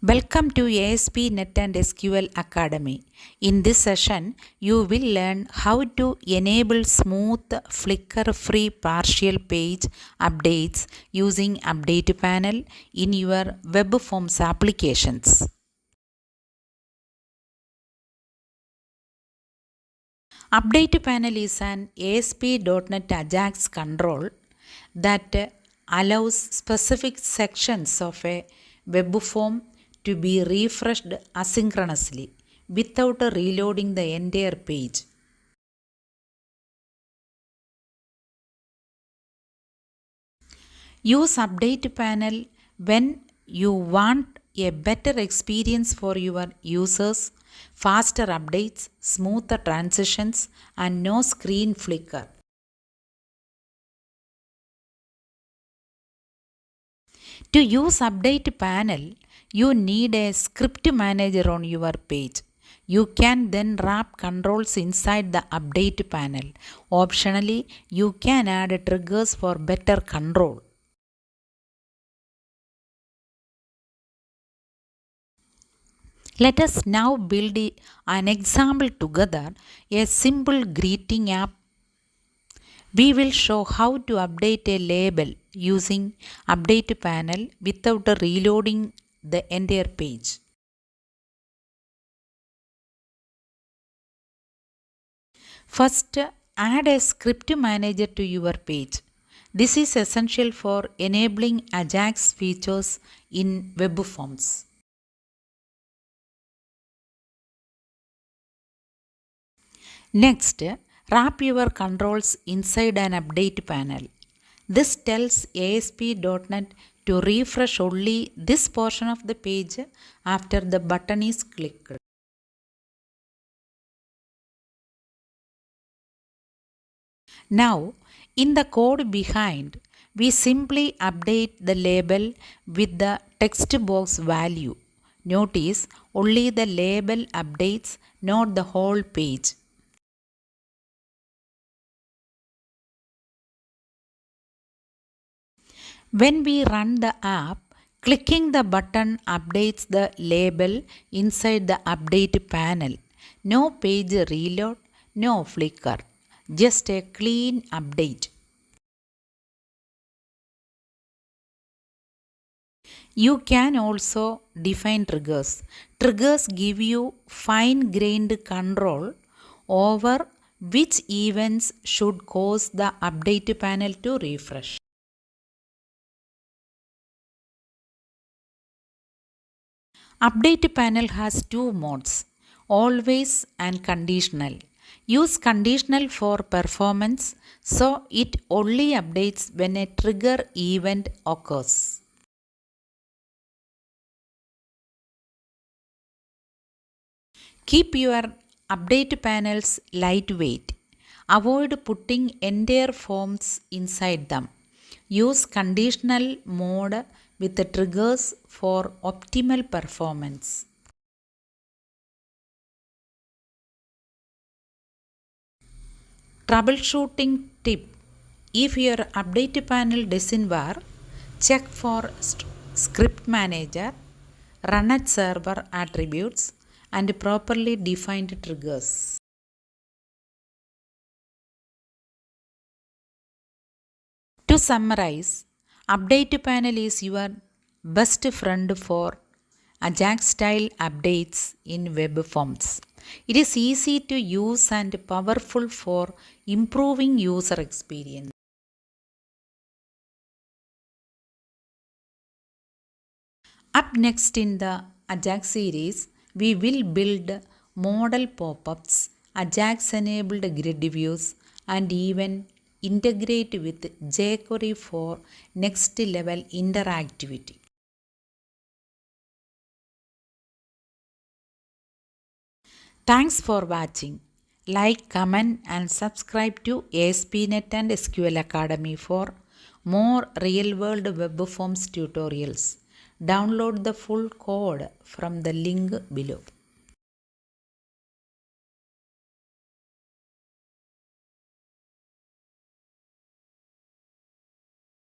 Welcome to ASP NET and SQL Academy. In this session, you will learn how to enable smooth flicker-free partial page updates using UpdatePanel in your web forms applications. UpdatePanel is an ASP.NET Ajax control that allows specific sections of a web form to be refreshed asynchronously without reloading the entire page. Use UpdatePanel when you want a better experience for your users, faster updates, smoother transitions, and no screen flicker. To use UpdatePanel, you need a script manager on your page. You can then wrap controls inside the UpdatePanel. Optionally, you can add triggers for better control. Let us now build an example together, a simple greeting app. We will show how to update a label using UpdatePanel without reloading the entire page. First, add a script manager to your page. This is essential for enabling Ajax features in web forms. Next, wrap your controls inside an UpdatePanel. This tells ASP.NET to refresh only this portion of the page after the button is clicked. Now, in the code behind, we simply update the label with the text box value. Notice only the label updates, not the whole page. When we run the app, clicking the button updates the label inside the update panel. No page reload, no flicker. Just a clean update. You can also define triggers. Triggers give you fine-grained control over which events should cause the update panel to refresh. UpdatePanel has two modes, always and conditional. Use conditional for performance, so it only updates when a trigger event occurs. Keep your UpdatePanels lightweight. Avoid putting entire forms inside them. Use conditional mode with the triggers for optimal performance. Troubleshooting tip: if your UpdatePanel doesn't work, check for script manager, run at server attributes, and properly defined triggers. To summarize, UpdatePanel is your best friend for Ajax style updates in web forms. It is easy to use and powerful for improving user experience. Up next in the Ajax series, we will build modal pop-ups, Ajax enabled grid views, and even integrate with jQuery for next level interactivity. Thanks for watching. Like, comment and subscribe to ASP.NET and SQL Academy for more real-world web forms tutorials. Download the full code from the link below.